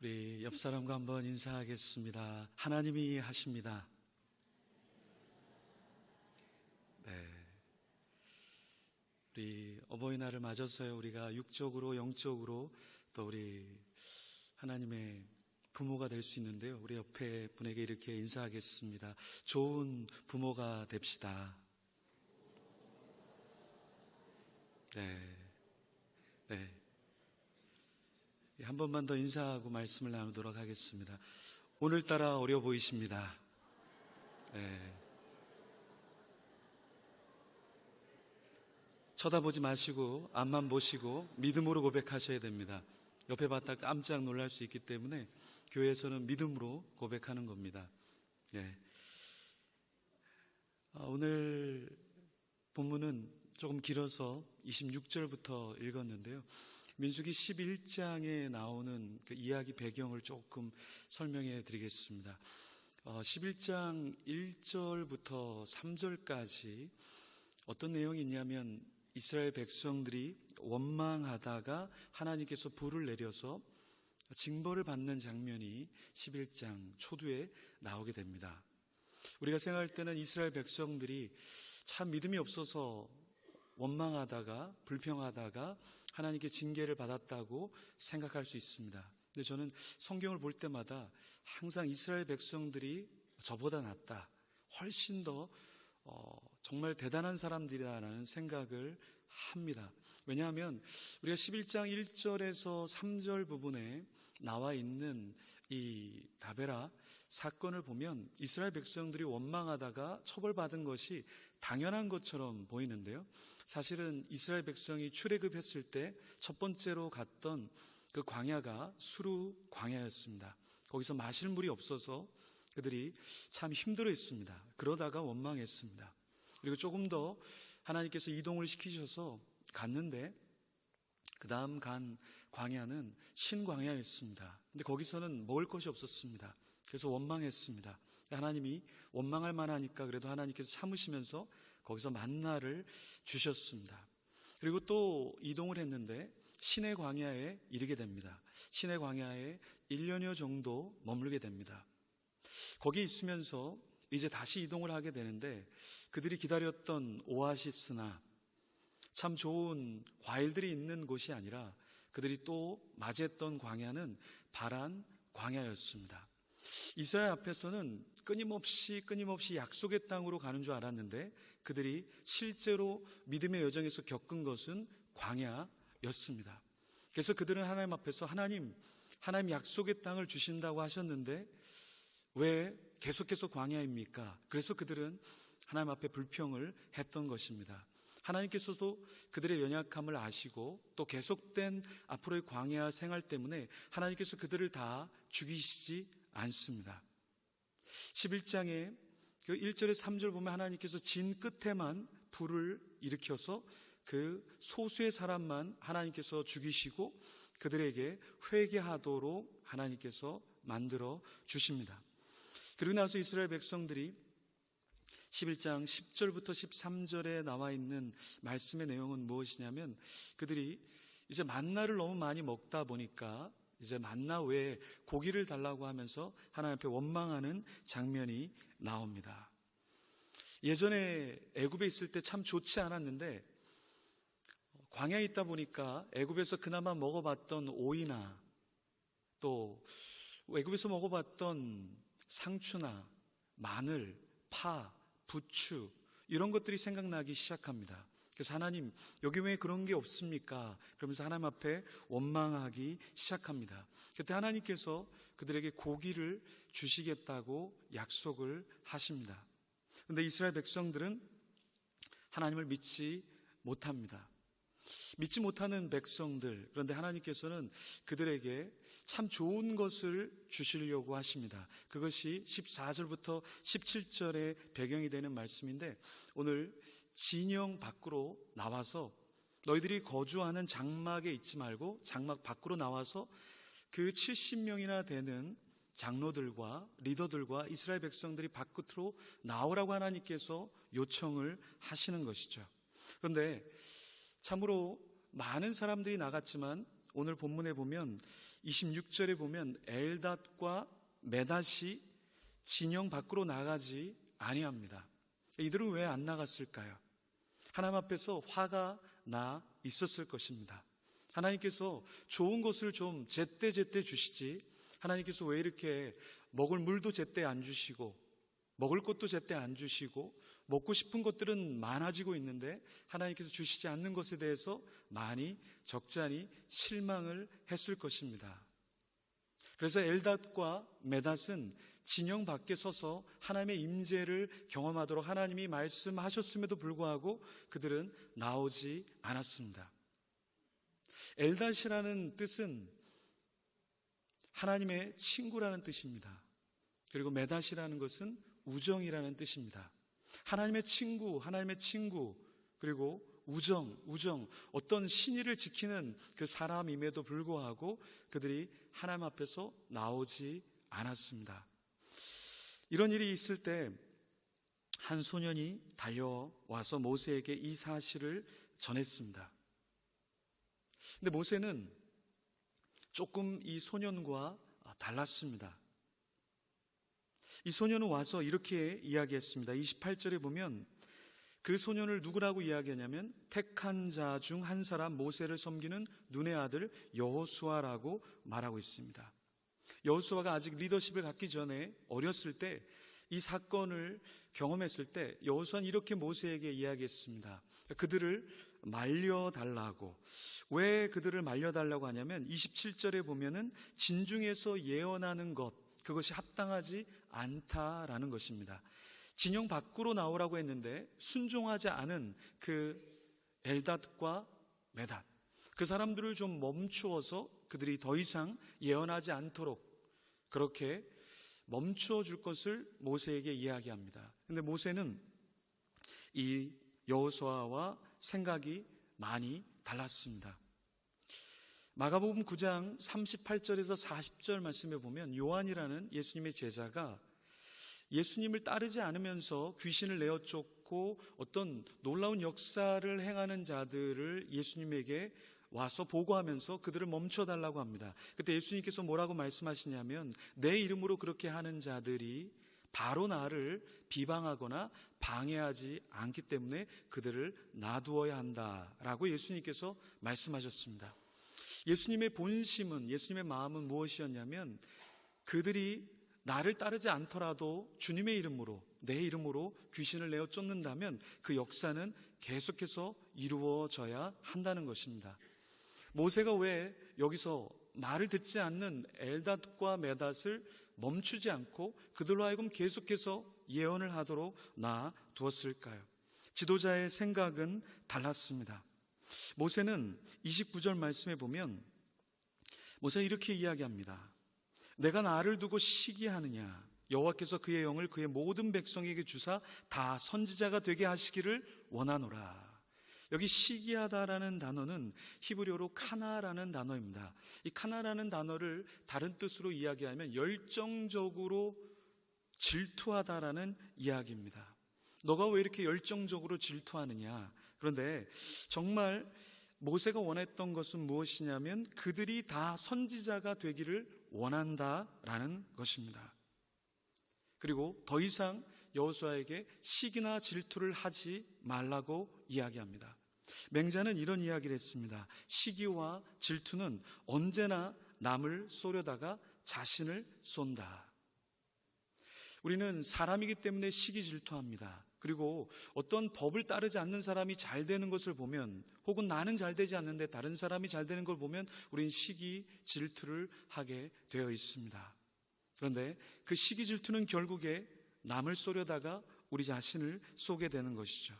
우리 옆 사람과 한번 인사하겠습니다. 하나님이 하십니다. 네. 우리 어버이날을 맞아서요, 우리가 육적으로 영적으로 또 우리 하나님의 부모가 될 수 있는데요, 우리 옆에 분에게 이렇게 인사하겠습니다. 좋은 부모가 됩시다. 네. 네. 한 번만 더 인사하고 말씀을 나누도록 하겠습니다. 오늘따라 어려 보이십니다. 네. 쳐다보지 마시고 앞만 보시고 믿음으로 고백하셔야 됩니다. 옆에 봤다 깜짝 놀랄 수 있기 때문에 교회에서는 믿음으로 고백하는 겁니다. 네. 오늘 본문은 조금 길어서 26절부터 읽었는데요, 민수기 11장에 나오는 그 이야기 배경을 조금 설명해 드리겠습니다. 11장 1절부터 3절까지 어떤 내용이 있냐면, 이스라엘 백성들이 원망하다가 하나님께서 불을 내려서 징벌을 받는 장면이 11장 초두에 나오게 됩니다. 우리가 생각할 때는 이스라엘 백성들이 참 믿음이 없어서 원망하다가 불평하다가 하나님께 징계를 받았다고 생각할 수 있습니다. 근데 저는 성경을 볼 때마다 항상 이스라엘 백성들이 저보다 낫다, 훨씬 더 정말 대단한 사람들이라는 생각을 합니다. 왜냐하면 우리가 11장 1절에서 3절 부분에 나와 있는 이 다베라 사건을 보면 이스라엘 백성들이 원망하다가 처벌받은 것이 당연한 것처럼 보이는데요, 사실은 이스라엘 백성이 출애굽했을 때 첫 번째로 갔던 그 광야가 수루 광야였습니다. 거기서 마실 물이 없어서 그들이 참 힘들어했습니다. 그러다가 원망했습니다. 그리고 조금 더 하나님께서 이동을 시키셔서 갔는데 그 다음 간 광야는 신광야였습니다. 근데 거기서는 먹을 것이 없었습니다. 그래서 원망했습니다. 하나님이 원망할 만하니까 그래도 하나님께서 참으시면서 거기서 만나를 주셨습니다. 그리고 또 이동을 했는데 시내 광야에 이르게 됩니다. 시내 광야에 1년여 정도 머물게 됩니다. 거기 있으면서 이제 다시 이동을 하게 되는데, 그들이 기다렸던 오아시스나 참 좋은 과일들이 있는 곳이 아니라 그들이 또 맞이했던 광야는 바란 광야였습니다. 이스라엘 앞에서는 끊임없이 약속의 땅으로 가는 줄 알았는데 그들이 실제로 믿음의 여정에서 겪은 것은 광야였습니다. 그래서 그들은 하나님 앞에서 하나님 약속의 땅을 주신다고 하셨는데 왜 계속해서 광야입니까? 그래서 그들은 하나님 앞에 불평을 했던 것입니다. 하나님께서도 그들의 연약함을 아시고 또 계속된 앞으로의 광야 생활 때문에 하나님께서 그들을 다 죽이시지 않습니다. 11장에 그 1절에 3절 보면 하나님께서 진 끝에만 불을 일으켜서 그 소수의 사람만 하나님께서 죽이시고 그들에게 회개하도록 하나님께서 만들어 주십니다. 그리고 나서 이스라엘 백성들이 11장 10절부터 13절에 나와 있는 말씀의 내용은 무엇이냐면, 그들이 이제 만나를 너무 많이 먹다 보니까 이제 만나 외에 고기를 달라고 하면서 하나님 앞에 원망하는 장면이 나옵니다. 예전에 애굽에 있을 때 참 좋지 않았는데 광야에 있다 보니까 애굽에서 그나마 먹어봤던 오이나 또 애굽에서 먹어봤던 상추나 마늘, 파, 부추 이런 것들이 생각나기 시작합니다. 그래서 하나님, 여기 왜 그런 게 없습니까? 그러면서 하나님 앞에 원망하기 시작합니다. 그때 하나님께서 그들에게 고기를 주시겠다고 약속을 하십니다. 그런데 이스라엘 백성들은 하나님을 믿지 못합니다. 믿지 못하는 백성들, 그런데 하나님께서는 그들에게 참 좋은 것을 주시려고 하십니다. 그것이 14절부터 17절의 배경이 되는 말씀인데, 오늘 진영 밖으로 나와서 너희들이 거주하는 장막에 있지 말고 장막 밖으로 나와서 그 70명이나 되는 장로들과 리더들과 이스라엘 백성들이 밖으로 나오라고 하나님께서 요청을 하시는 것이죠. 그런데 참으로 많은 사람들이 나갔지만 오늘 본문에 보면 26절에 보면 엘닷과 메닷이 진영 밖으로 나가지 아니합니다. 이들은 왜 안 나갔을까요? 하나님 앞에서 화가 나 있었을 것입니다. 하나님께서 좋은 것을 좀 제때제때 주시지, 하나님께서 왜 이렇게 먹을 물도 제때 안 주시고 먹을 것도 제때 안 주시고 먹고 싶은 것들은 많아지고 있는데 하나님께서 주시지 않는 것에 대해서 많이 적잖이 실망을 했을 것입니다. 그래서 엘닷과 메닷은 진영 밖에 서서 하나님의 임재를 경험하도록 하나님이 말씀하셨음에도 불구하고 그들은 나오지 않았습니다. 엘닷이라는 뜻은 하나님의 친구라는 뜻입니다. 그리고 메닷이라는 것은 우정이라는 뜻입니다. 하나님의 친구, 그리고 우정, 어떤 신의를 지키는 그 사람임에도 불구하고 그들이 하나님 앞에서 나오지 않았습니다. 이런 일이 있을 때 한 소년이 달려와서 모세에게 이 사실을 전했습니다. 근데 모세는 조금 이 소년과 달랐습니다. 이 소년은 와서 이렇게 이야기했습니다. 28절에 보면 그 소년을 누구라고 이야기하냐면 택한 자 중 한 사람, 모세를 섬기는 눈의 아들 여호수아라고 말하고 있습니다. 여호수아가 아직 리더십을 갖기 전에 어렸을 때 이 사건을 경험했을 때 여호수아는 이렇게 모세에게 이야기했습니다. 그들을 말려달라고. 왜 그들을 말려달라고 하냐면 27절에 보면은 진중에서 예언하는 것, 그것이 합당하지 않다라는 것입니다. 진영 밖으로 나오라고 했는데 순종하지 않은 그 엘닷과 메닷, 그 사람들을 좀 멈추어서 그들이 더 이상 예언하지 않도록 그렇게 멈추어 줄 것을 모세에게 이야기합니다. 그런데 모세는 이 여호수아와 생각이 많이 달랐습니다. 마가복음 9장 38절에서 40절 말씀에 보면 요한이라는 예수님의 제자가 예수님을 따르지 않으면서 귀신을 내어 쫓고 어떤 놀라운 역사를 행하는 자들을 예수님에게 와서 보고하면서 그들을 멈춰달라고 합니다. 그때 예수님께서 뭐라고 말씀하시냐면 내 이름으로 그렇게 하는 자들이 바로 나를 비방하거나 방해하지 않기 때문에 그들을 놔두어야 한다라고 예수님께서 말씀하셨습니다. 예수님의 본심은, 예수님의 마음은 무엇이었냐면 그들이 나를 따르지 않더라도 주님의 이름으로, 내 이름으로 귀신을 내어 쫓는다면 그 역사는 계속해서 이루어져야 한다는 것입니다. 모세가 왜 여기서 말을 듣지 않는 엘닷과 메닷을 멈추지 않고 그들로 하여금 계속해서 예언을 하도록 놔두었을까요? 지도자의 생각은 달랐습니다. 모세는 29절 말씀에 보면 모세가 이렇게 이야기합니다. 내가 나를 두고 시기하느냐? 여호와께서 그의 영을 그의 모든 백성에게 주사 다 선지자가 되게 하시기를 원하노라. 여기 시기하다라는 단어는 히브리어로 카나라는 단어입니다. 이 카나라는 단어를 다른 뜻으로 이야기하면 열정적으로 질투하다라는 이야기입니다. 너가 왜 이렇게 열정적으로 질투하느냐? 그런데 정말 모세가 원했던 것은 무엇이냐면 그들이 다 선지자가 되기를 원한다라는 것입니다. 그리고 더 이상 여호수아에게 시기나 질투를 하지 말라고 이야기합니다. 맹자는 이런 이야기를 했습니다. 시기와 질투는 언제나 남을 쏘려다가 자신을 쏜다. 우리는 사람이기 때문에 시기 질투합니다. 그리고 어떤 법을 따르지 않는 사람이 잘 되는 것을 보면, 혹은 나는 잘 되지 않는데 다른 사람이 잘 되는 걸 보면 우리는 시기 질투를 하게 되어 있습니다. 그런데 그 시기 질투는 결국에 남을 쏘려다가 우리 자신을 쏘게 되는 것이죠.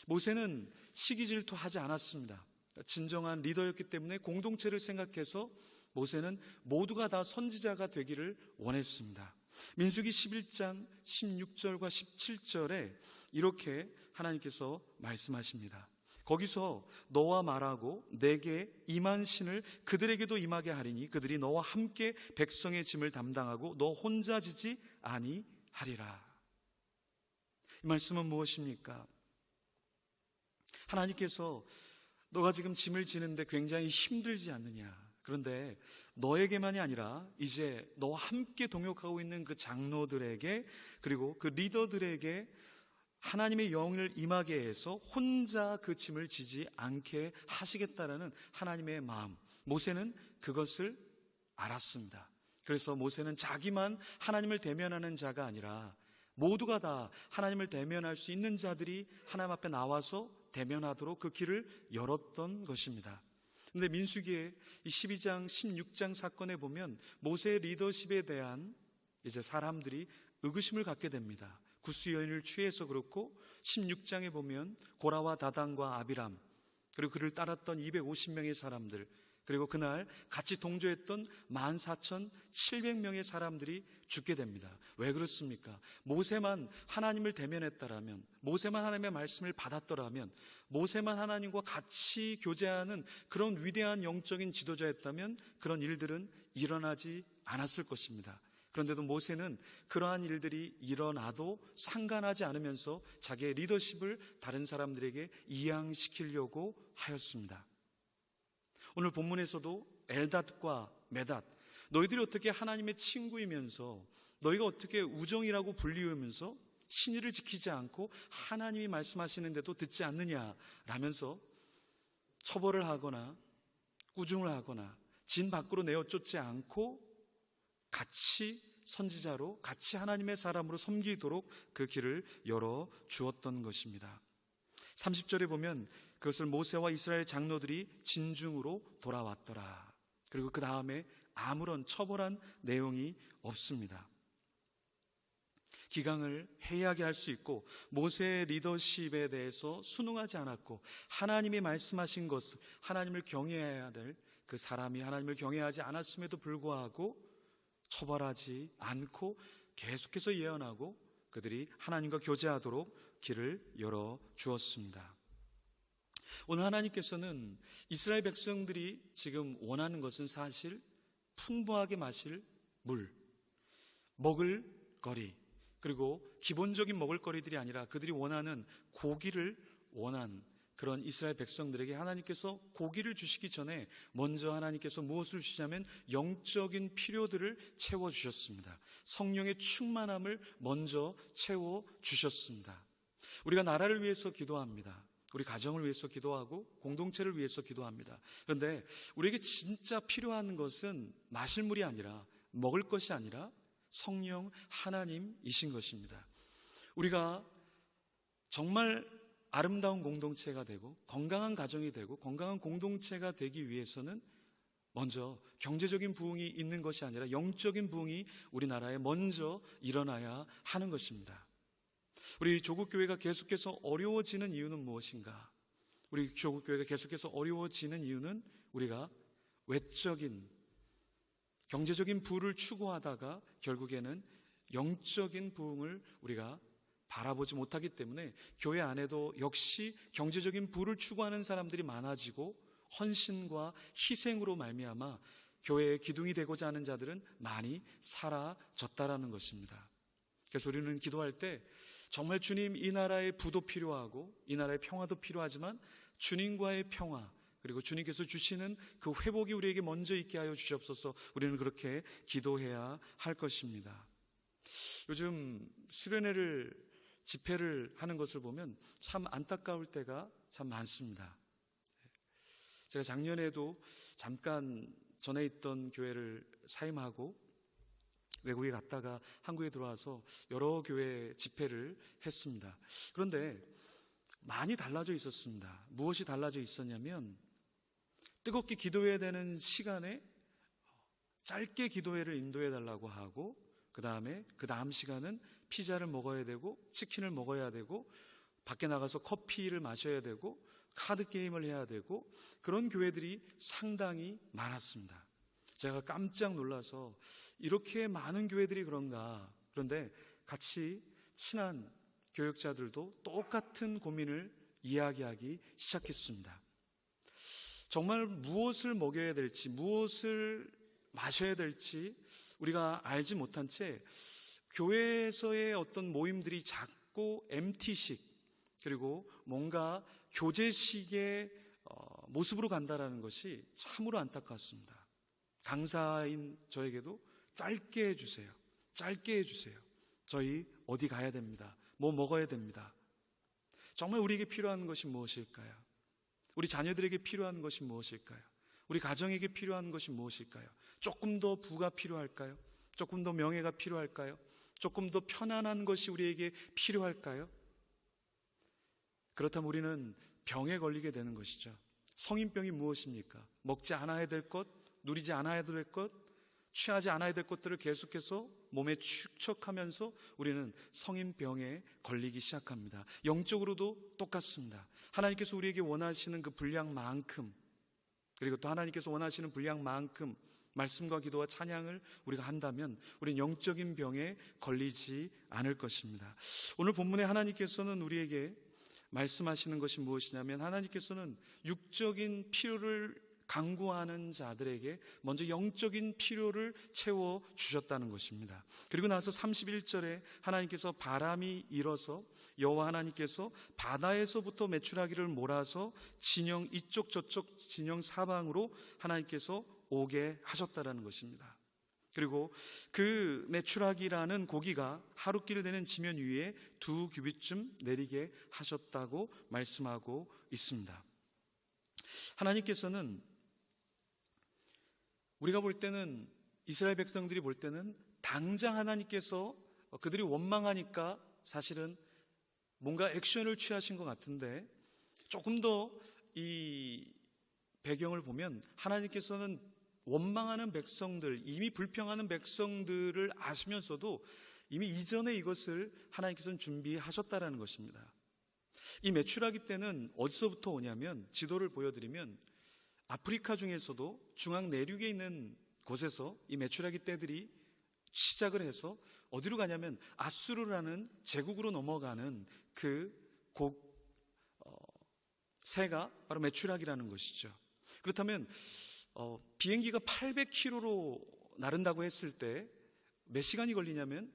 모세는 시기 질투하지 않았습니다. 진정한 리더였기 때문에 공동체를 생각해서 모세는 모두가 다 선지자가 되기를 원했습니다. 민수기 11장 16절과 17절에 이렇게 하나님께서 말씀하십니다. 거기서 너와 말하고 내게 임한 신을 그들에게도 임하게 하리니 그들이 너와 함께 백성의 짐을 담당하고 너 혼자 지지 아니하리라. 이 말씀은 무엇입니까? 하나님께서 너가 지금 짐을 지는데 굉장히 힘들지 않느냐. 그런데 너에게만이 아니라 이제 너와 함께 동역하고 있는 그 장로들에게, 그리고 그 리더들에게 하나님의 영을 임하게 해서 혼자 그 짐을 지지 않게 하시겠다라는 하나님의 마음. 모세는 그것을 알았습니다. 그래서 모세는 자기만 하나님을 대면하는 자가 아니라 모두가 다 하나님을 대면할 수 있는 자들이 하나님 앞에 나와서 대면하도록 그 길을 열었던 것입니다. 그런데 민수기의 12장, 16장 사건에 보면 모세의 리더십에 대한 이제 사람들이 의구심을 갖게 됩니다. 구스 여인을 취해서 그렇고, 16장에 보면 고라와 다단과 아비람, 그리고 그를 따랐던 250명의 사람들, 그리고 그날 같이 동조했던 14,700명의 사람들이 죽게 됩니다. 왜 그렇습니까? 모세만 하나님을 대면했다라면, 모세만 하나님의 말씀을 받았더라면, 모세만 하나님과 같이 교제하는 그런 위대한 영적인 지도자였다면 그런 일들은 일어나지 않았을 것입니다. 그런데도 모세는 그러한 일들이 일어나도 상관하지 않으면서 자기의 리더십을 다른 사람들에게 이양시키려고 하였습니다. 오늘 본문에서도 엘닷과 메닷, 너희들이 어떻게 하나님의 친구이면서, 너희가 어떻게 우정이라고 불리우면서 신의를 지키지 않고 하나님이 말씀하시는데도 듣지 않느냐라면서 처벌을 하거나 꾸중을 하거나 진 밖으로 내어 쫓지 않고 같이 선지자로, 같이 하나님의 사람으로 섬기도록 그 길을 열어 주었던 것입니다. 30절에 보면 그것을 모세와 이스라엘 장로들이 진중으로 돌아왔더라. 그리고 그 다음에 아무런 처벌한 내용이 없습니다. 기강을 해이하게 할 수 있고, 모세의 리더십에 대해서 순응하지 않았고, 하나님이 말씀하신 것을, 하나님을 경외해야 될 그 사람이 하나님을 경외하지 않았음에도 불구하고 처벌하지 않고 계속해서 예언하고 그들이 하나님과 교제하도록 길을 열어 주었습니다. 오늘 하나님께서는 이스라엘 백성들이 지금 원하는 것은 사실 풍부하게 마실 물, 먹을 거리, 그리고 기본적인 먹을 거리들이 아니라 그들이 원하는 고기를 원한 그런 이스라엘 백성들에게 하나님께서 고기를 주시기 전에 먼저 하나님께서 무엇을 주시냐면 영적인 필요들을 채워주셨습니다. 성령의 충만함을 먼저 채워주셨습니다. 우리가 나라를 위해서 기도합니다. 우리 가정을 위해서 기도하고 공동체를 위해서 기도합니다. 그런데 우리에게 진짜 필요한 것은 마실 물이 아니라, 먹을 것이 아니라 성령 하나님이신 것입니다. 우리가 정말 아름다운 공동체가 되고 건강한 가정이 되고 건강한 공동체가 되기 위해서는 먼저 경제적인 부흥이 있는 것이 아니라 영적인 부흥이 우리나라에 먼저 일어나야 하는 것입니다. 우리 조국교회가 계속해서 어려워지는 이유는 무엇인가? 우리 조국교회가 계속해서 어려워지는 이유는 우리가 외적인 경제적인 부를 추구하다가 결국에는 영적인 부흥을 우리가 바라보지 못하기 때문에 교회 안에도 역시 경제적인 부를 추구하는 사람들이 많아지고 헌신과 희생으로 말미암아 교회의 기둥이 되고자 하는 자들은 많이 사라졌다라는 것입니다. 그래서 우리는 기도할 때 정말 주님, 이 나라의 부도 필요하고 이 나라의 평화도 필요하지만 주님과의 평화, 그리고 주님께서 주시는 그 회복이 우리에게 먼저 있게 하여 주시옵소서. 우리는 그렇게 기도해야 할 것입니다. 요즘 수련회를 집회를 하는 것을 보면 참 안타까울 때가 참 많습니다. 제가 작년에도 잠깐 전에 있던 교회를 사임하고 외국에 갔다가 한국에 들어와서 여러 교회 집회를 했습니다. 그런데 많이 달라져 있었습니다. 무엇이 달라져 있었냐면 뜨겁게 기도해야 되는 시간에 짧게 기도회를 인도해 달라고 하고, 그 다음 시간은 피자를 먹어야 되고 치킨을 먹어야 되고 밖에 나가서 커피를 마셔야 되고 카드 게임을 해야 되고 그런 교회들이 상당히 많았습니다. 제가 깜짝 놀라서 이렇게 많은 교회들이 그런가. 그런데 같이 친한 교역자들도 똑같은 고민을 이야기하기 시작했습니다. 정말 무엇을 먹여야 될지, 무엇을 마셔야 될지 우리가 알지 못한 채 교회에서의 어떤 모임들이 작고 MT식, 그리고 뭔가 교제식의 모습으로 간다라는 것이 참으로 안타깝습니다. 강사인 저에게도 짧게 해주세요. 짧게 해주세요. 저희 어디 가야 됩니다. 뭐 먹어야 됩니다. 정말 우리에게 필요한 것이 무엇일까요? 우리 자녀들에게 필요한 것이 무엇일까요? 우리 가정에게 필요한 것이 무엇일까요? 조금 더 부가 필요할까요? 조금 더 명예가 필요할까요? 조금 더 편안한 것이 우리에게 필요할까요? 그렇다면 우리는 병에 걸리게 되는 것이죠. 성인병이 무엇입니까? 먹지 않아야 될 것, 누리지 않아야 될 것, 취하지 않아야 될 것들을 계속해서 몸에 축적하면서 우리는 성인병에 걸리기 시작합니다. 영적으로도 똑같습니다. 하나님께서 우리에게 원하시는 그 분량만큼, 그리고 또 하나님께서 원하시는 분량만큼 말씀과 기도와 찬양을 우리가 한다면 우리는 영적인 병에 걸리지 않을 것입니다. 오늘 본문에 하나님께서는 우리에게 말씀하시는 것이 무엇이냐면, 하나님께서는 육적인 필요를 강구하는 자들에게 먼저 영적인 필요를 채워주셨다는 것입니다. 그리고 나서 31절에 하나님께서 바람이 일어서 여호와 하나님께서 바다에서부터 메추라기를 몰아서 진영 이쪽 저쪽 진영 사방으로 하나님께서 오게 하셨다라는 것입니다. 그리고 그 메추라기라는 고기가 하루길 되는 지면 위에 2규빗쯤 내리게 하셨다고 말씀하고 있습니다. 하나님께서는 우리가 볼 때는, 이스라엘 백성들이 볼 때는 당장 하나님께서 그들이 원망하니까 사실은 뭔가 액션을 취하신 것 같은데, 조금 더 이 배경을 보면 하나님께서는 원망하는 백성들, 이미 불평하는 백성들을 아시면서도 이미 이전에 이것을 하나님께서는 준비하셨다라는 것입니다. 이 메추라기 때는 어디서부터 오냐면, 지도를 보여드리면 아프리카 중에서도 중앙 내륙에 있는 곳에서 이 메추라기 떼들이 시작을 해서 어디로 가냐면 아수르라는 제국으로 넘어가는 그 새가 바로 메추라기라는 것이죠. 그렇다면 비행기가 800km로 나른다고 했을 때 몇 시간이 걸리냐면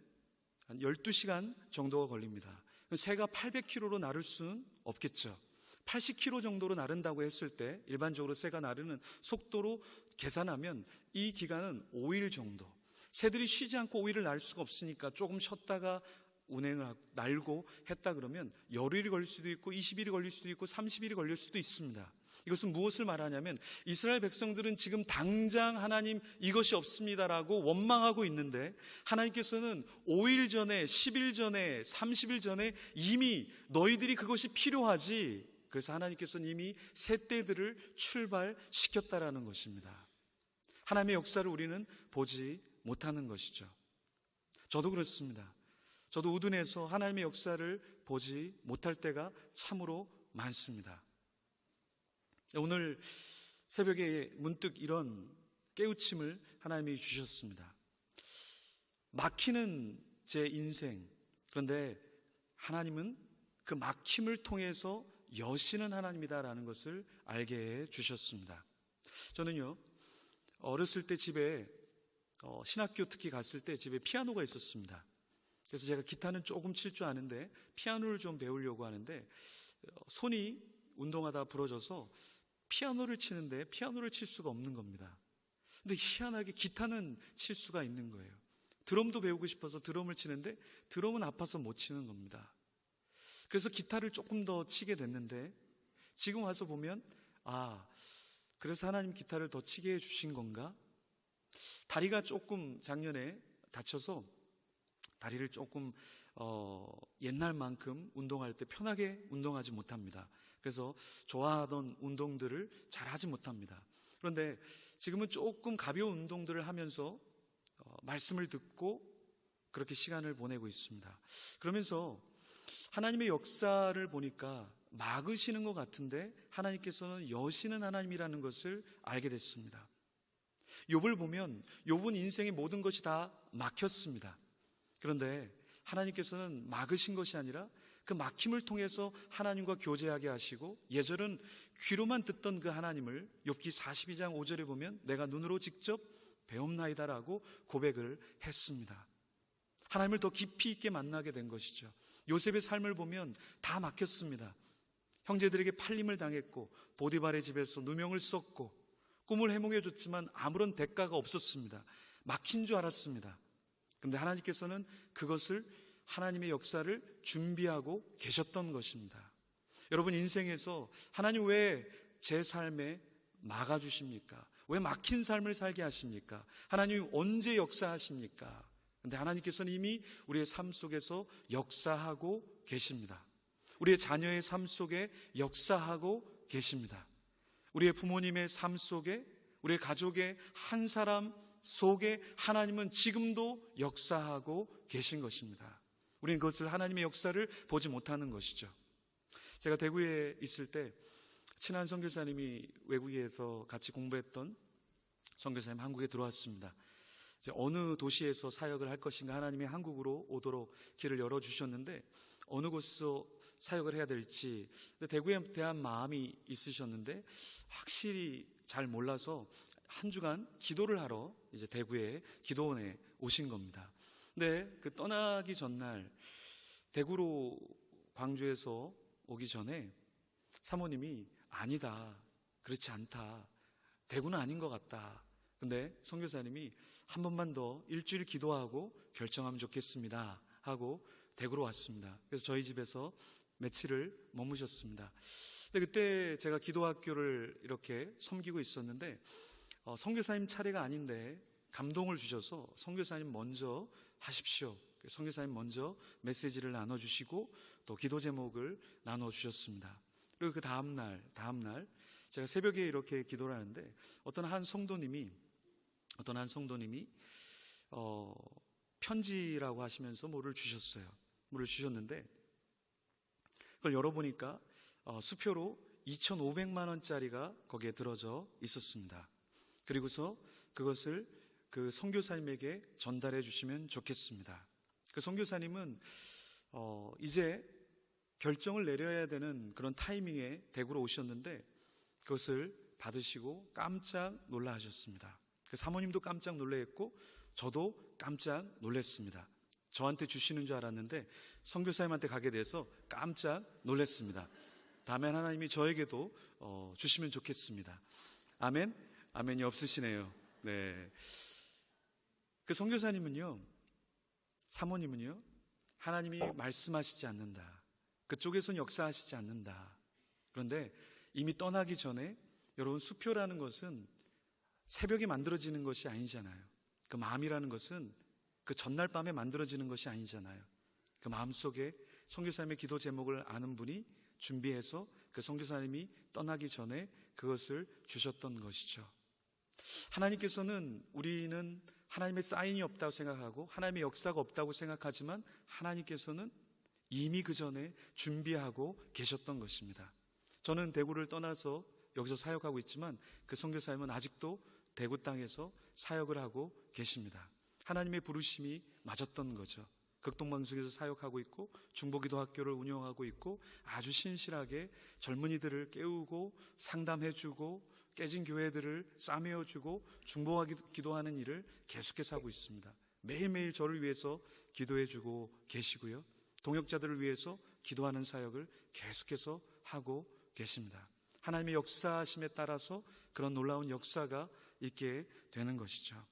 한 12시간 정도가 걸립니다. 새가 800km로 나를 수는 없겠죠. 80km 정도로 나른다고 했을 때 일반적으로 새가 나르는 속도로 계산하면 이 기간은 5일 정도. 새들이 쉬지 않고 5일을 날 수가 없으니까 조금 쉬었다가 운행을 하고 날고 했다 그러면 열흘이 걸릴 수도 있고 20일이 걸릴 수도 있고 30일이 걸릴 수도 있습니다. 이것은 무엇을 말하냐면, 이스라엘 백성들은 지금 당장 하나님 이것이 없습니다라고 원망하고 있는데, 하나님께서는 5일 전에, 10일 전에, 30일 전에 이미 너희들이 그것이 필요하지, 그래서 하나님께서는 이미 새 떼들을 출발시켰다라는 것입니다. 하나님의 역사를 우리는 보지 못하는 것이죠. 저도 그렇습니다. 저도 우둔해서 하나님의 역사를 보지 못할 때가 참으로 많습니다. 오늘 새벽에 문득 이런 깨우침을 하나님이 주셨습니다. 막히는 제 인생, 그런데 하나님은 그 막힘을 통해서 여시는 하나님이다라는 것을 알게 해 주셨습니다. 저는요, 어렸을 때 집에 신학교 특히 갔을 때 집에 피아노가 있었습니다. 그래서 제가 기타는 조금 칠 줄 아는데 피아노를 좀 배우려고 하는데 손이 운동하다 부러져서 피아노를 치는데 피아노를 칠 수가 없는 겁니다. 근데 희한하게 기타는 칠 수가 있는 거예요. 드럼도 배우고 싶어서 드럼을 치는데 드럼은 아파서 못 치는 겁니다. 그래서 기타를 조금 더 치게 됐는데 지금 와서 보면, 그래서 하나님 기타를 더 치게 해주신 건가? 다리가 조금 작년에 다쳐서 다리를 조금 옛날만큼 운동할 때 편하게 운동하지 못합니다. 그래서 좋아하던 운동들을 잘 하지 못합니다. 그런데 지금은 조금 가벼운 운동들을 하면서 말씀을 듣고 그렇게 시간을 보내고 있습니다. 그러면서 하나님의 역사를 보니까 막으시는 것 같은데 하나님께서는 여시는 하나님이라는 것을 알게 됐습니다. 욥을 보면 욥은 인생의 모든 것이 다 막혔습니다. 그런데 하나님께서는 막으신 것이 아니라 그 막힘을 통해서 하나님과 교제하게 하시고, 예전은 귀로만 듣던 그 하나님을 욥기 42장 5절에 보면 내가 눈으로 직접 배움나이다라고 고백을 했습니다. 하나님을 더 깊이 있게 만나게 된 것이죠. 요셉의 삶을 보면 다 막혔습니다. 형제들에게 팔림을 당했고 보디발의 집에서 누명을 썼고 꿈을 해몽해줬지만 아무런 대가가 없었습니다. 막힌 줄 알았습니다. 그런데 하나님께서는 그것을 하나님의 역사를 준비하고 계셨던 것입니다. 여러분, 인생에서 하나님 왜 제 삶에 막아주십니까? 왜 막힌 삶을 살게 하십니까? 하나님 언제 역사하십니까? 그런데 하나님께서는 이미 우리의 삶 속에서 역사하고 계십니다. 우리의 자녀의 삶 속에 역사하고 계십니다. 우리의 부모님의 삶 속에, 우리의 가족의 한 사람 속에 하나님은 지금도 역사하고 계신 것입니다. 우리는 그것을 하나님의 역사를 보지 못하는 것이죠. 제가 대구에 있을 때 친한 선교사님이 외국에서 같이 공부했던 선교사님 한국에 들어왔습니다. 이제 어느 도시에서 사역을 할 것인가 하나님이 한국으로 오도록 길을 열어주셨는데 어느 곳에서 사역을 해야 될지 대구에 대한 마음이 있으셨는데 확실히 잘 몰라서 한 주간 기도를 하러 이제 대구의 기도원에 오신 겁니다. 근데 그 떠나기 전날 대구로 광주에서 오기 전에 사모님이 아니다, 그렇지 않다, 대구는 아닌 것 같다. 근데 선교사님이 한 번만 더 일주일 기도하고 결정하면 좋겠습니다 하고 대구로 왔습니다. 그래서 저희 집에서 며칠을 머무셨습니다. 근데 그때 제가 기도학교를 이렇게 섬기고 있었는데 선교사님 차례가 아닌데 감동을 주셔서 선교사님 먼저 하십시오. 선교사님 먼저 메시지를 나눠주시고 또 기도 제목을 나눠주셨습니다. 그리고 그 다음날 제가 새벽에 이렇게 기도를 하는데 어떤 한 성도님이 편지라고 하시면서 뭐를 주셨어요. 뭐를 주셨는데 그걸 열어보니까 수표로 2,500만 원짜리가 거기에 들어져 있었습니다. 그리고서 그것을 그 선교사님에게 전달해 주시면 좋겠습니다. 그 선교사님은 이제 결정을 내려야 되는 그런 타이밍에 대구로 오셨는데 그것을 받으시고 깜짝 놀라 하셨습니다. 그 사모님도 깜짝 놀라했고 저도 깜짝 놀랐습니다. 저한테 주시는 줄 알았는데 선교사님한테 가게 돼서 깜짝 놀랐습니다. 다음엔 하나님이 저에게도 주시면 좋겠습니다. 아멘? 아멘이 없으시네요. 네. 그 선교사님은요, 사모님은요, 하나님이 말씀하시지 않는다, 그쪽에서는 역사하시지 않는다. 그런데 이미 떠나기 전에 여러분, 수표라는 것은 새벽에 만들어지는 것이 아니잖아요. 그 마음이라는 것은 그 전날 밤에 만들어지는 것이 아니잖아요. 그 마음속에 선교사님의 기도 제목을 아는 분이 준비해서 그 선교사님이 떠나기 전에 그것을 주셨던 것이죠. 하나님께서는, 우리는 하나님의 사인이 없다고 생각하고 하나님의 역사가 없다고 생각하지만 하나님께서는 이미 그 전에 준비하고 계셨던 것입니다. 저는 대구를 떠나서 여기서 사역하고 있지만 그 선교사님은 아직도 대구 땅에서 사역을 하고 계십니다. 하나님의 부르심이 맞았던 거죠. 극동방송에서 사역하고 있고 중보기도학교를 운영하고 있고 아주 신실하게 젊은이들을 깨우고 상담해주고 깨진 교회들을 싸매어주고 중보기도하는 일을 계속해서 하고 있습니다. 매일매일 저를 위해서 기도해주고 계시고요, 동역자들을 위해서 기도하는 사역을 계속해서 하고 계십니다. 하나님의 역사하심에 따라서 그런 놀라운 역사가 있게 되는 것이죠.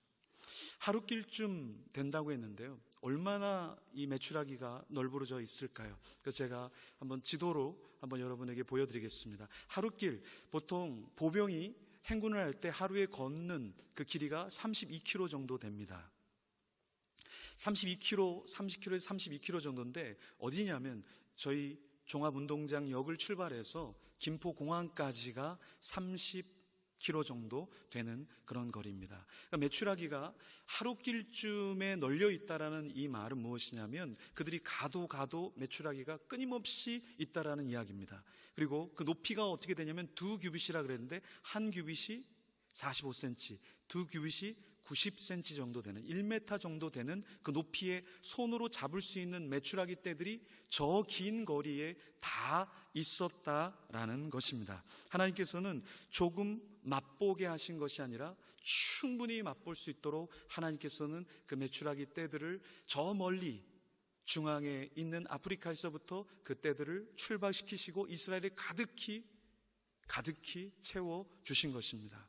하루길쯤 된다고 했는데요, 얼마나 이 메추라기가 널브러져 있을까요? 그래서 제가 한번 지도로 한번 여러분에게 보여드리겠습니다. 하루길, 보통 보병이 행군을 할 때 하루에 걷는 그 길이가 32km 정도 됩니다. 30km에서 32km 정도인데 어디냐면 저희 종합운동장역을 출발해서 김포공항까지가 30km 정도 되는 그런 거리입니다. 그러니까 메추라기가 하루길쯤에 널려 있다라는 이 말은 무엇이냐면 그들이 가도 메추라기가 끊임없이 있다라는 이야기입니다. 그리고 그 높이가 어떻게 되냐면 2규빗이라 그랬는데 한 규빗이 45cm, 2규빗이 90cm 정도 되는 1m 정도 되는 그 높이에 손으로 잡을 수 있는 메추라기 떼들이 저 긴 거리에 다 있었다라는 것입니다. 하나님께서는 조금 맛보게 하신 것이 아니라 충분히 맛볼 수 있도록 하나님께서는 그 메추라기 떼들을 저 멀리 중앙에 있는 아프리카에서부터 그 떼들을 출발시키시고 이스라엘에 가득히 채워 주신 것입니다.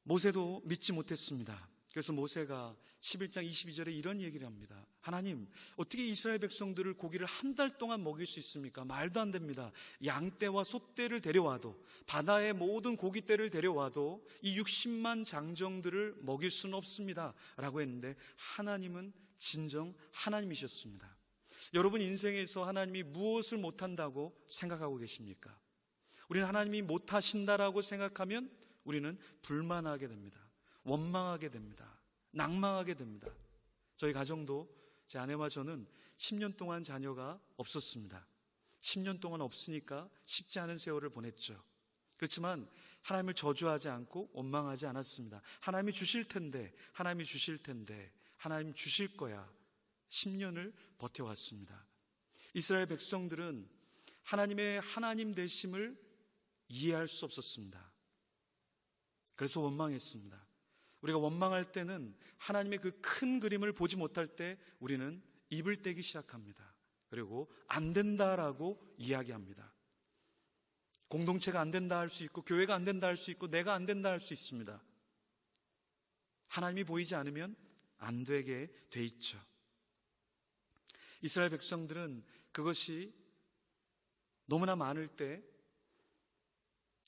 모세도 믿지 못했습니다. 그래서 모세가 11장 22절에 이런 얘기를 합니다. 하나님, 어떻게 이스라엘 백성들을 고기를 한 달 동안 먹일 수 있습니까? 말도 안 됩니다. 양떼와 소떼를 데려와도, 바다의 모든 고기떼를 데려와도 이 60만 장정들을 먹일 수는 없습니다 라고 했는데, 하나님은 진정 하나님이셨습니다. 여러분 인생에서 하나님이 무엇을 못한다고 생각하고 계십니까? 우리는 하나님이 못하신다라고 생각하면 우리는 불만하게 됩니다. 원망하게 됩니다. 낭망하게 됩니다. 저희 가정도 제 아내와 저는 10년 동안 자녀가 없었습니다. 10년 동안 없으니까 쉽지 않은 세월을 보냈죠. 그렇지만 하나님을 저주하지 않고 원망하지 않았습니다. 하나님이 주실 텐데, 하나님 주실 거야. 10년을 버텨왔습니다. 이스라엘 백성들은 하나님의 하나님 되심을 이해할 수 없었습니다. 그래서 원망했습니다. 우리가 원망할 때는 하나님의 그 큰 그림을 보지 못할 때 우리는 입을 떼기 시작합니다. 그리고 안 된다라고 이야기합니다. 공동체가 안 된다 할 수 있고, 교회가 안 된다 할 수 있고, 내가 안 된다 할 수 있습니다. 하나님이 보이지 않으면 안 되게 돼 있죠. 이스라엘 백성들은 그것이 너무나 많을 때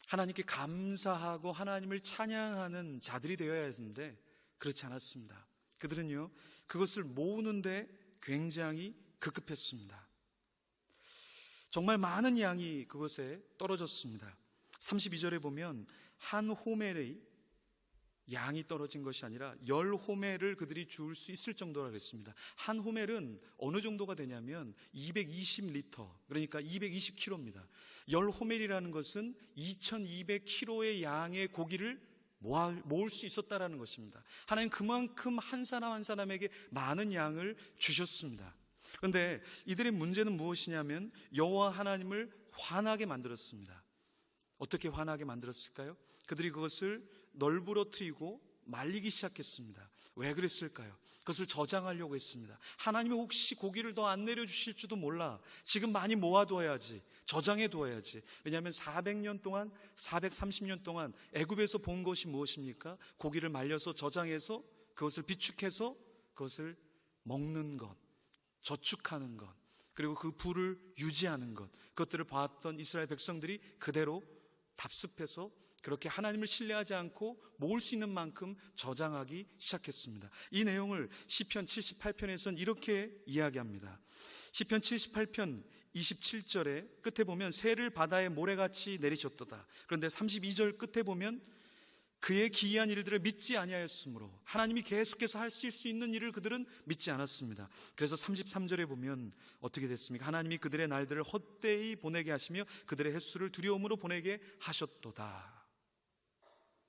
하나님께 감사하고 하나님을 찬양하는 자들이 되어야 했는데 그렇지 않았습니다. 그들은요, 그것을 모으는데 굉장히 급급했습니다. 정말 많은 양이 그것에 떨어졌습니다. 32절에 보면 한 호멜의 양이 떨어진 것이 아니라 10호멜을 그들이 주울 수 있을 정도라 그랬습니다. 한 호멜은 어느 정도가 되냐면 220리터, 그러니까 220kg입니다. 10호멜이라는 것은 2200kg의 양의 고기를 모을 수 있었다라는 것입니다. 하나님 그만큼 한 사람 한 사람에게 많은 양을 주셨습니다. 그런데 이들의 문제는 무엇이냐면 여호와 하나님을 화나게 만들었습니다. 어떻게 화나게 만들었을까요? 그들이 그것을 널브러뜨리고 말리기 시작했습니다. 왜 그랬을까요? 그것을 저장하려고 했습니다. 하나님이 혹시 고기를 더 안 내려주실지도 몰라. 지금 많이 모아두어야지. 저장해두어야지. 왜냐하면 400년 동안, 430년 동안 애굽에서 본 것이 무엇입니까? 고기를 말려서 저장해서 그것을 비축해서 그것을 먹는 것, 저축하는 것, 그리고 그 부를 유지하는 것, 그것들을 봤던 이스라엘 백성들이 그대로 답습해서 그렇게 하나님을 신뢰하지 않고 모을 수 있는 만큼 저장하기 시작했습니다. 이 내용을 시편 78편에서는 이렇게 이야기합니다. 시편 78편 27절에 끝에 보면 새를 바다에 모래같이 내리셨도다. 그런데 32절 끝에 보면 그의 기이한 일들을 믿지 아니하였으므로, 하나님이 계속해서 하실 수 있는 일을 그들은 믿지 않았습니다. 그래서 33절에 보면 어떻게 됐습니까? 하나님이 그들의 날들을 헛되이 보내게 하시며 그들의 횟수를 두려움으로 보내게 하셨도다.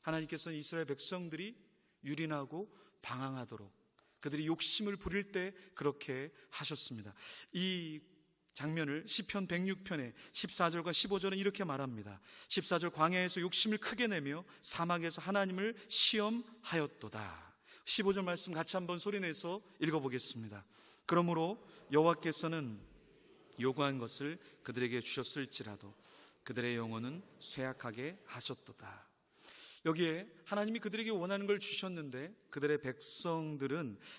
하나님께서는 이스라엘 백성들이 유린하고 방황하도록, 그들이 욕심을 부릴 때 그렇게 하셨습니다. 이 장면을 시편 106편의 14절과 15절은 이렇게 말합니다. 14절, 광야에서 욕심을 크게 내며 사막에서 하나님을 시험하였도다. 15절 말씀 같이 한번 소리내서 읽어보겠습니다. 그러므로 여호와께서는 요구한 것을 그들에게 주셨을지라도 그들의 영혼은 쇠약하게 하셨도다. 여기에 하나님이 그들에게 원하는 걸 주셨는데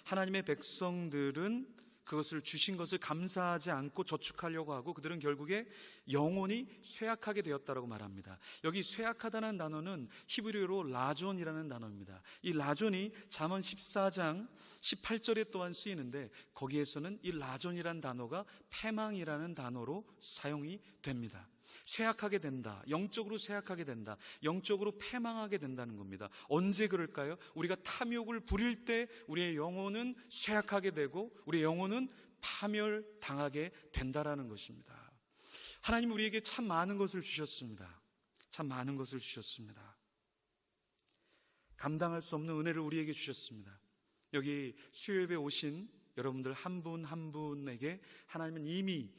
하나님의 백성들은 그것을 주신 것을 감사하지 않고 저축하려고 하고 그들은 결국에 영혼이 쇠약하게 되었다라고 말합니다. 여기 쇠약하다는 단어는 히브리어로 라존이라는 단어입니다. 이 라존이 잠언 14장 18절에 또한 쓰이는데 거기에서는 이 라존이라는 단어가 패망이라는 단어로 사용이 됩니다. 쇠약하게 된다, 영적으로 쇠약하게 된다, 영적으로 패망하게 된다는 겁니다. 언제 그럴까요? 우리가 탐욕을 부릴 때 우리의 영혼은 쇠약하게 되고 우리의 영혼은 파멸당하게 된다라는 것입니다. 하나님 우리에게 참 많은 것을 주셨습니다. 참 많은 것을 주셨습니다. 감당할 수 없는 은혜를 우리에게 주셨습니다. 여기 수요예배 오신 여러분들 한 분 한 분에게 하나님은 이미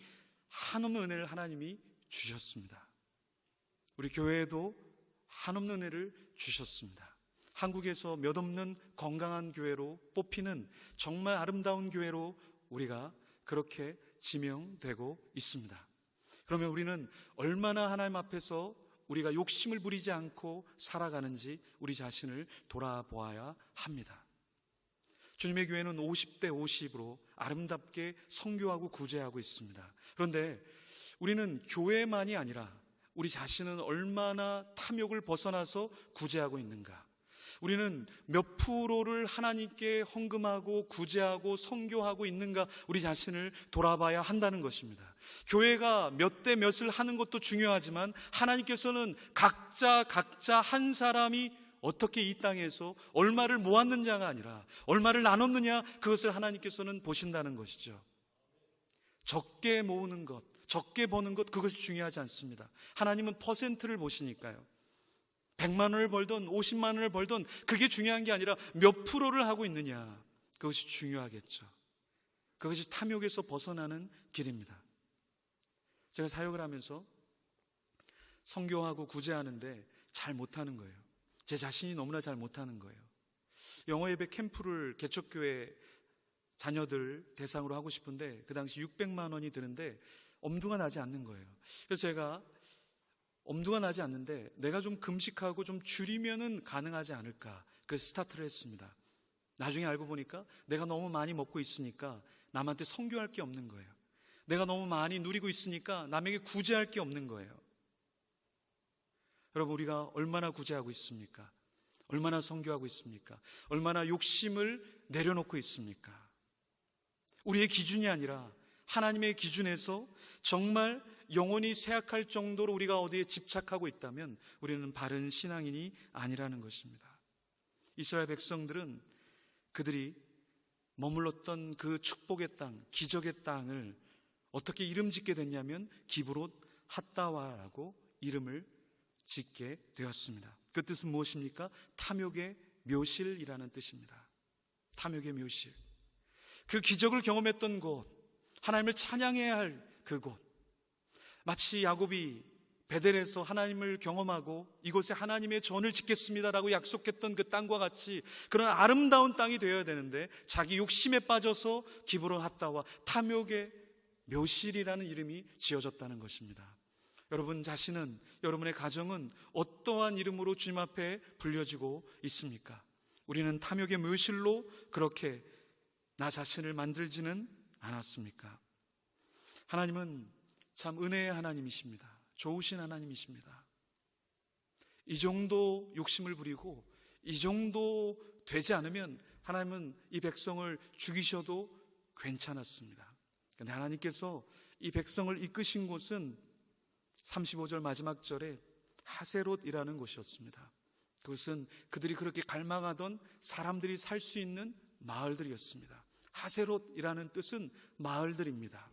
한없는 은혜를 하나님이 주셨습니다. 우리 교회에도 한없는 은혜를 주셨습니다. 한국에서 몇 없는 건강한 교회로 뽑히는 정말 아름다운 교회로 우리가 그렇게 지명되고 있습니다. 그러면 우리는 얼마나 하나님 앞에서 우리가 욕심을 부리지 않고 살아가는지 우리 자신을 돌아보아야 합니다. 주님의 교회는 50대 50으로 아름답게 선교하고 구제하고 있습니다. 그런데 우리는 교회만이 아니라 우리 자신은 얼마나 탐욕을 벗어나서 구제하고 있는가? 우리는 몇 프로를 하나님께 헌금하고 구제하고 선교하고 있는가? 우리 자신을 돌아봐야 한다는 것입니다. 교회가 몇 대 몇을 하는 것도 중요하지만 하나님께서는 각자 한 사람이 어떻게 이 땅에서 얼마를 모았느냐가 아니라 얼마를 나눴느냐, 그것을 하나님께서는 보신다는 것이죠. 적게 모으는 것, 적게 버는 것, 그것이 중요하지 않습니다. 하나님은 퍼센트를 보시니까요. 100만 원을 벌든 50만 원을 벌든 그게 중요한 게 아니라 몇 프로를 하고 있느냐, 그것이 중요하겠죠. 그것이 탐욕에서 벗어나는 길입니다. 제가 사역을 하면서 선교하고 구제하는데 잘 못하는 거예요. 제 자신이 너무나 잘 못하는 거예요. 영어 예배 캠프를 개척교회 자녀들 대상으로 하고 싶은데 그 당시 600만 원이 드는데 엄두가 나지 않는 거예요. 그래서 제가 엄두가 나지 않는데 내가 좀 금식하고 좀 줄이면은 가능하지 않을까, 그래서 스타트를 했습니다. 나중에 알고 보니까 내가 너무 많이 먹고 있으니까 남한테 선교할 게 없는 거예요. 내가 너무 많이 누리고 있으니까 남에게 구제할 게 없는 거예요. 여러분, 우리가 얼마나 구제하고 있습니까? 얼마나 선교하고 있습니까? 얼마나 욕심을 내려놓고 있습니까? 우리의 기준이 아니라 하나님의 기준에서 정말 영혼이 쇠약할 정도로 우리가 어디에 집착하고 있다면 우리는 바른 신앙인이 아니라는 것입니다. 이스라엘 백성들은 그들이 머물렀던 그 축복의 땅, 기적의 땅을 어떻게 이름 짓게 됐냐면 기브롯 핫다와라고 이름을 짓게 되었습니다. 그 뜻은 무엇입니까? 탐욕의 묘실이라는 뜻입니다. 탐욕의 묘실. 그 기적을 경험했던 곳, 하나님을 찬양해야 할 그곳, 마치 야곱이 베델에서 하나님을 경험하고 이곳에 하나님의 전을 짓겠습니다라고 약속했던 그 땅과 같이 그런 아름다운 땅이 되어야 되는데 자기 욕심에 빠져서 기브롯 핫다와 탐욕의 묘실이라는 이름이 지어졌다는 것입니다. 여러분 자신은, 여러분의 가정은 어떠한 이름으로 주님 앞에 불려지고 있습니까? 우리는 탐욕의 묘실로 그렇게 나 자신을 만들지는 않았습니까? 하나님은 참 은혜의 하나님이십니다. 좋으신 하나님이십니다. 이 정도 욕심을 부리고 이 정도 되지 않으면 하나님은 이 백성을 죽이셔도 괜찮았습니다. 그런데 하나님께서 이 백성을 이끄신 곳은 35절 마지막 절에 하세롯이라는 곳이었습니다. 그것은 그들이 그렇게 갈망하던 사람들이 살 수 있는 마을들이었습니다. 하세롯이라는 뜻은 마을들입니다.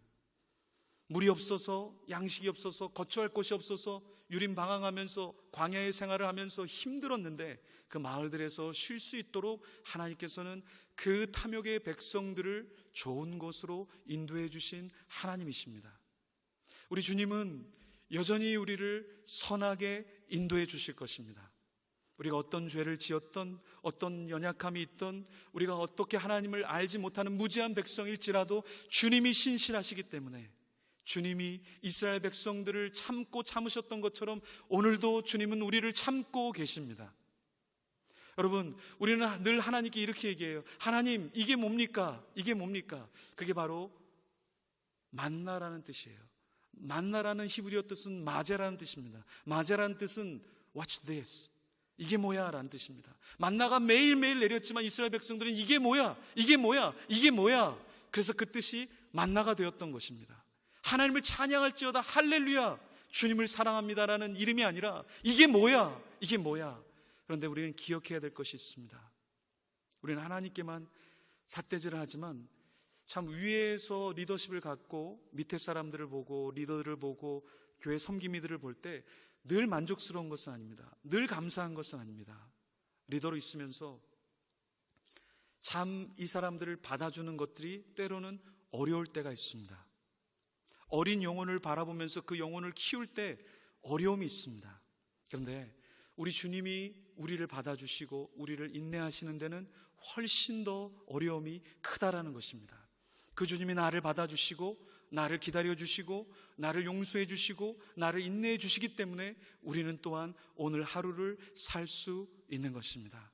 물이 없어서, 양식이 없어서, 거처할 곳이 없어서 유림방황하면서 광야의 생활을 하면서 힘들었는데 그 마을들에서 쉴 수 있도록 하나님께서는 그 탐욕의 백성들을 좋은 곳으로 인도해 주신 하나님이십니다. 우리 주님은 여전히 우리를 선하게 인도해 주실 것입니다. 우리가 어떤 죄를 지었던, 어떤 연약함이 있던, 우리가 어떻게 하나님을 알지 못하는 무지한 백성일지라도 주님이 신실하시기 때문에 주님이 이스라엘 백성들을 참고 참으셨던 것처럼 오늘도 주님은 우리를 참고 계십니다. 여러분, 우리는 늘 하나님께 이렇게 얘기해요. 하나님, 이게 뭡니까? 이게 뭡니까? 그게 바로 만나라는 뜻이에요. 만나라는 히브리어 뜻은 마제라는 뜻입니다. 마제라는 뜻은 What's this? 이게 뭐야? 라는 뜻입니다. 만나가 매일매일 내렸지만 이스라엘 백성들은 이게 뭐야? 이게 뭐야? 이게 뭐야? 그래서 그 뜻이 만나가 되었던 것입니다. 하나님을 찬양할지어다 할렐루야, 주님을 사랑합니다라는 이름이 아니라 이게 뭐야? 이게 뭐야? 그런데 우리는 기억해야 될 것이 있습니다. 우리는 하나님께만 삿대질을 하지만 참 위에서 리더십을 갖고 밑에 사람들을 보고 리더들을 보고 교회 섬김이들을 볼 때 늘 만족스러운 것은 아닙니다. 늘 감사한 것은 아닙니다. 리더로 있으면서 참 이 사람들을 받아주는 것들이 때로는 어려울 때가 있습니다. 어린 영혼을 바라보면서 그 영혼을 키울 때 어려움이 있습니다. 그런데 우리 주님이 우리를 받아주시고 우리를 인내하시는 데는 훨씬 더 어려움이 크다라는 것입니다. 그 주님이 나를 받아주시고 나를 기다려주시고 나를 용서해주시고 나를 인내해주시기 때문에 우리는 또한 오늘 하루를 살 수 있는 것입니다.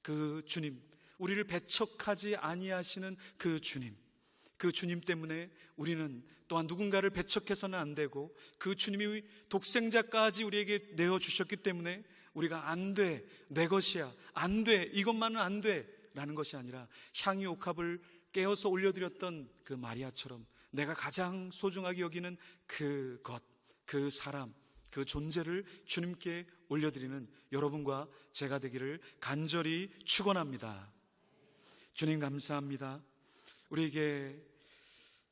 그 주님, 우리를 배척하지 아니하시는 그 주님 때문에 우리는 또한 누군가를 배척해서는 안 되고, 그 주님이 독생자까지 우리에게 내어주셨기 때문에 우리가 안 돼, 내 것이야, 안 돼, 이것만은 안 돼 라는 것이 아니라 향유 옥합을 깨어서 올려드렸던 그 마리아처럼 내가 가장 소중하게 여기는 그 것, 그 사람, 그 존재를 주님께 올려드리는 여러분과 제가 되기를 간절히 축원합니다. 주님 감사합니다. 우리에게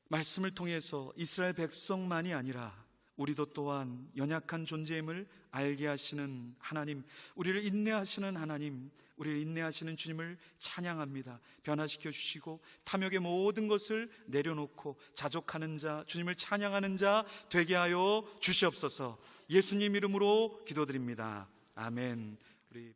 말씀을 통해서 이스라엘 백성만이 아니라 우리도 또한 연약한 존재임을 알게 하시는 하나님, 우리를 인내하시는 하나님, 우리를 인내하시는 주님을 찬양합니다. 변화시켜 주시고 탐욕의 모든 것을 내려놓고 자족하는 자, 주님을 찬양하는 자 되게 하여 주시옵소서. 예수님 이름으로 기도드립니다. 아멘. 우리